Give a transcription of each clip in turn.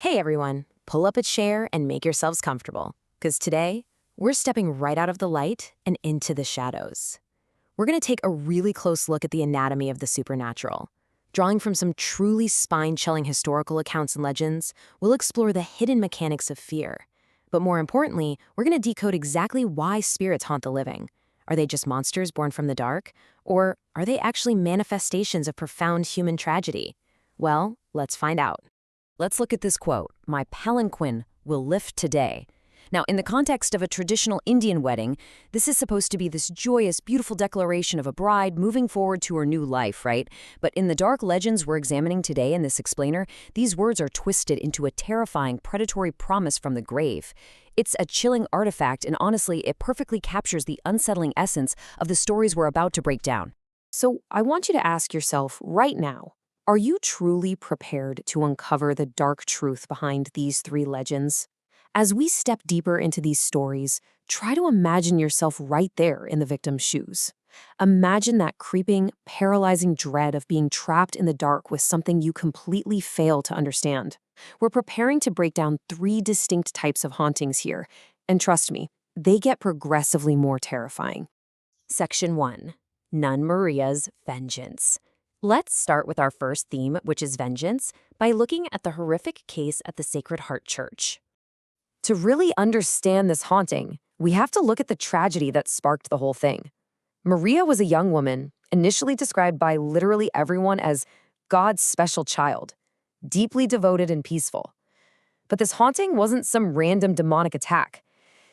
Hey everyone, pull up a chair and make yourselves comfortable, because today we're stepping right out of the light and into the shadows. We're going to take a really close look at the anatomy of the supernatural. Drawing from some truly spine-chilling historical accounts and legends, we'll explore the hidden mechanics of fear. But more importantly, we're going to decode exactly why spirits haunt the living. Are they just monsters born from the dark? Or are they actually manifestations of profound human tragedy? Well, let's find out. Let's look at this quote, "My palanquin will lift today." Now, in the context of a traditional Indian wedding, this is supposed to be this joyous, beautiful declaration of a bride moving forward to her new life, right? But in the dark legends we're examining today in this explainer, these words are twisted into a terrifying, predatory promise from the grave. It's a chilling artifact, and honestly, it perfectly captures the unsettling essence of the stories we're about to break down. So I want you to ask yourself right now, are you truly prepared to uncover the dark truth behind these three legends? As we step deeper into these stories, try to imagine yourself right there in the victim's shoes. Imagine that creeping, paralyzing dread of being trapped in the dark with something you completely fail to understand. We're preparing to break down three distinct types of hauntings here, and trust me, they get progressively more terrifying. Section 1. Nun Maria's Vengeance. Let's start with our first theme, which is vengeance, by looking at the horrific case at the Sacred Heart Church. To really understand this haunting, we have to look at the tragedy that sparked the whole thing. Maria was a young woman, initially described by literally everyone as God's special child, deeply devoted and peaceful. But this haunting wasn't some random demonic attack.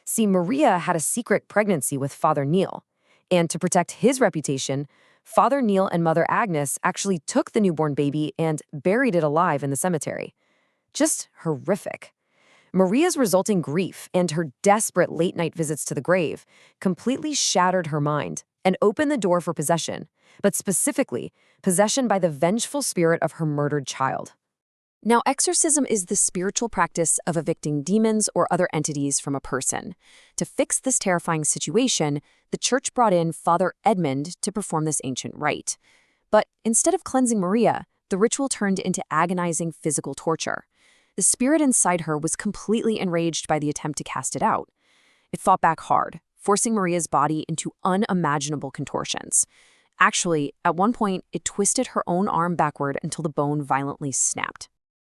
See, Maria had a secret pregnancy with Father Neil, and to protect his reputation, Father Neil and Mother Agnes actually took the newborn baby and buried it alive in the cemetery. Just horrific. Maria's resulting grief and her desperate late-night visits to the grave completely shattered her mind and opened the door for possession, but specifically, possession by the vengeful spirit of her murdered child. Now, exorcism is the spiritual practice of evicting demons or other entities from a person. To fix this terrifying situation, the church brought in Father Edmund to perform this ancient rite. But instead of cleansing Maria, the ritual turned into agonizing physical torture. The spirit inside her was completely enraged by the attempt to cast it out. It fought back hard, forcing Maria's body into unimaginable contortions. Actually, at one point, it twisted her own arm backward until the bone violently snapped.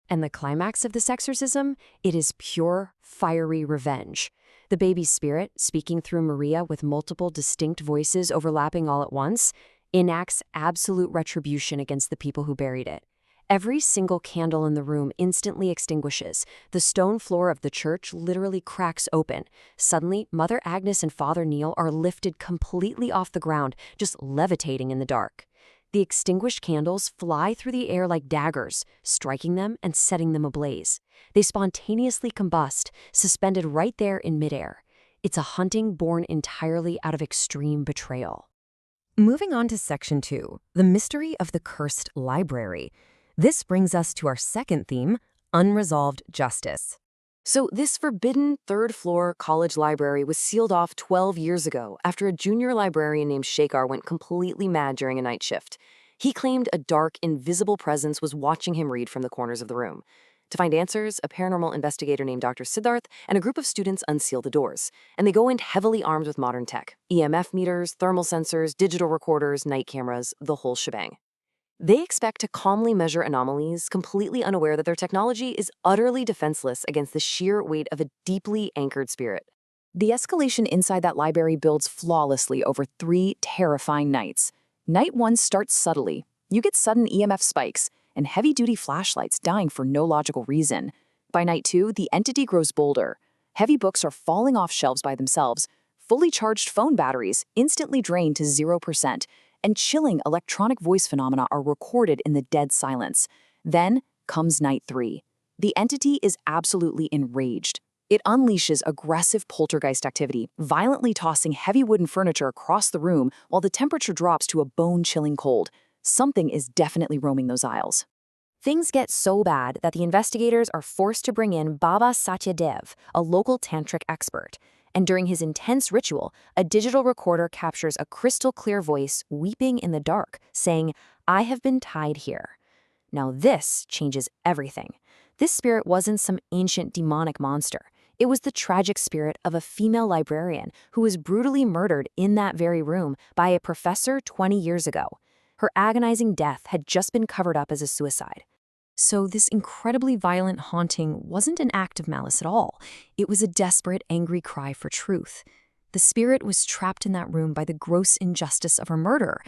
And the climax of this exorcism? It is pure, fiery revenge. The baby spirit, speaking through Maria with multiple distinct voices overlapping all at once, enacts absolute retribution against the people who buried it. Every single candle in the room instantly extinguishes. The stone floor of the church literally cracks open. Suddenly, Mother Agnes and Father Neil are lifted completely off the ground, just levitating in the dark. The extinguished candles fly through the air like daggers, striking them and setting them ablaze. They spontaneously combust, suspended right there in midair. It's a haunting born entirely out of extreme betrayal. Moving on to Section 2, the mystery of the cursed library. This brings us to our second theme, unresolved justice. So this forbidden third-floor college library was sealed off 12 years ago after a junior librarian named Shekar went completely mad during a night shift. He claimed a dark, invisible presence was watching him read from the corners of the room. To find answers, a paranormal investigator named Dr. Siddharth and a group of students unseal the doors, and they go in heavily armed with modern tech: EMF meters, thermal sensors, digital recorders, night cameras, the whole shebang. They expect to calmly measure anomalies, completely unaware that their technology is utterly defenseless against the sheer weight of a deeply anchored spirit. The escalation inside that library builds flawlessly over 3 terrifying nights. Night 1 starts subtly. You get sudden EMF spikes and heavy-duty flashlights dying for no logical reason. By night 2, the entity grows bolder. Heavy books are falling off shelves by themselves. Fully charged phone batteries instantly drain to 0%. And chilling electronic voice phenomena are recorded in the dead silence. Then comes night 3. The entity is absolutely enraged. It unleashes aggressive poltergeist activity, violently tossing heavy wooden furniture across the room while the temperature drops to a bone-chilling cold. Something is definitely roaming those aisles. Things get so bad that the investigators are forced to bring in Baba Satyadev, a local tantric expert. And during his intense ritual, a digital recorder captures a crystal-clear voice weeping in the dark, saying, "I have been tied here." Now this changes everything. This spirit wasn't some ancient demonic monster. It was the tragic spirit of a female librarian who was brutally murdered in that very room by a professor 20 years ago. Her agonizing death had just been covered up as a suicide. So this incredibly violent haunting wasn't an act of malice at all. It was a desperate, angry cry for truth. The spirit was trapped in that room by the gross injustice of her murder.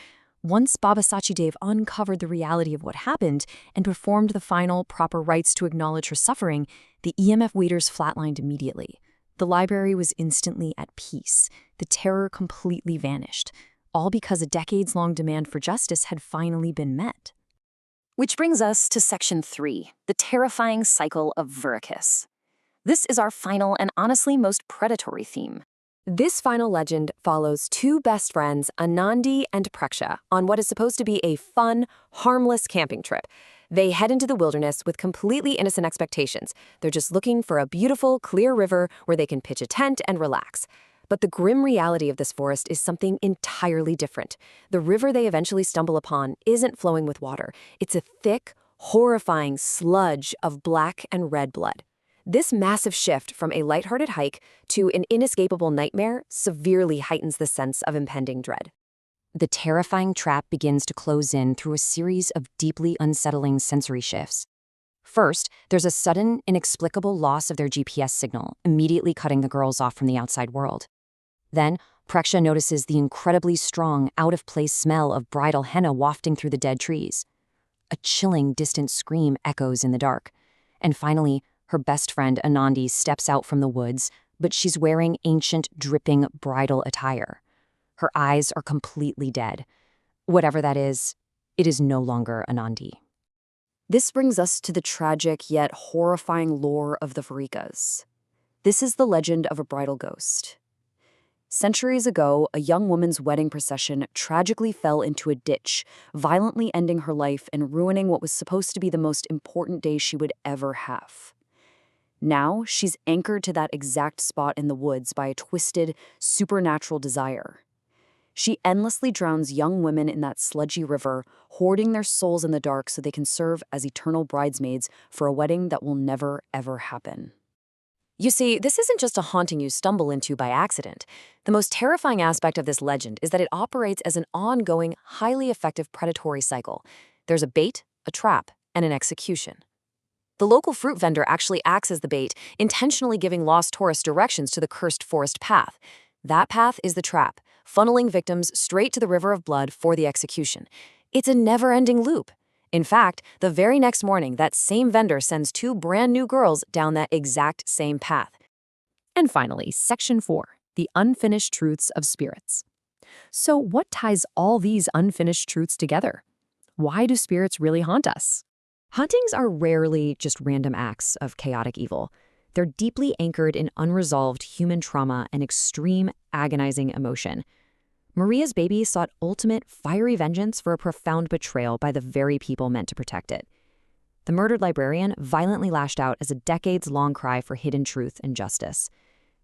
Once Baba Sachidev uncovered the reality of what happened and performed the final, proper rites to acknowledge her suffering, the EMF waiters flatlined immediately. The library was instantly at peace. The terror completely vanished, all because a decades-long demand for justice had finally been met. Which brings us to Section 3, the terrifying cycle of Veracruz. This is our final and honestly most predatory theme. This final legend follows two best friends, Anandi and Preksha, on what is supposed to be a fun, harmless camping trip. They head into the wilderness with completely innocent expectations. They're just looking for a beautiful, clear river where they can pitch a tent and relax. But the grim reality of this forest is something entirely different. The river they eventually stumble upon isn't flowing with water. It's a thick, horrifying sludge of black and red blood. This massive shift from a lighthearted hike to an inescapable nightmare severely heightens the sense of impending dread. The terrifying trap begins to close in through a series of deeply unsettling sensory shifts. First, there's a sudden, inexplicable loss of their GPS signal, immediately cutting the girls off from the outside world. Then, Preksha notices the incredibly strong, out-of-place smell of bridal henna wafting through the dead trees. A chilling, distant scream echoes in the dark. And finally, her best friend Anandi steps out from the woods, but she's wearing ancient, dripping bridal attire. Her eyes are completely dead. Whatever that is, it is no longer Anandi. This brings us to the tragic yet horrifying lore of the Varikas. This is the legend of a bridal ghost. Centuries ago, a young woman's wedding procession tragically fell into a ditch, violently ending her life and ruining what was supposed to be the most important day she would ever have. Now, she's anchored to that exact spot in the woods by a twisted, supernatural desire. She endlessly drowns young women in that sludgy river, hoarding their souls in the dark so they can serve as eternal bridesmaids for a wedding that will never, ever happen. You see, this isn't just a haunting you stumble into by accident. The most terrifying aspect of this legend is that it operates as an ongoing, highly effective predatory cycle. There's a bait, a trap, and an execution. The local fruit vendor actually acts as the bait, intentionally giving lost tourists directions to the cursed forest path. That path is the trap, funneling victims straight to the river of blood for the execution. It's a never-ending loop. In fact, the very next morning, that same vendor sends two brand new girls down that exact same path. And finally, Section 4, the unfinished truths of spirits. So what ties all these unfinished truths together? Why do spirits really haunt us? Hauntings are rarely just random acts of chaotic evil. They're deeply anchored in unresolved human trauma and extreme, agonizing emotion. Maria's baby sought ultimate, fiery vengeance for a profound betrayal by the very people meant to protect it. The murdered librarian violently lashed out as a decades-long cry for hidden truth and justice.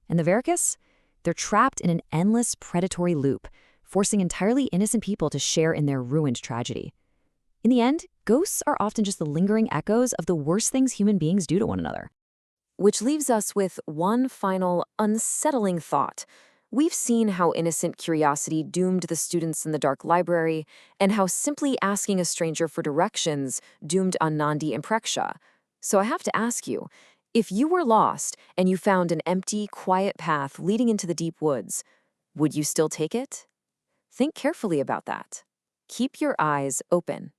And the Veracruz? They're trapped in an endless, predatory loop, forcing entirely innocent people to share in their ruined tragedy. In the end, ghosts are often just the lingering echoes of the worst things human beings do to one another. Which leaves us with one final, unsettling thought. We've seen how innocent curiosity doomed the students in the dark library, and how simply asking a stranger for directions doomed Anandi and Preksha. So I have to ask you, if you were lost and you found an empty, quiet path leading into the deep woods, would you still take it? Think carefully about that. Keep your eyes open.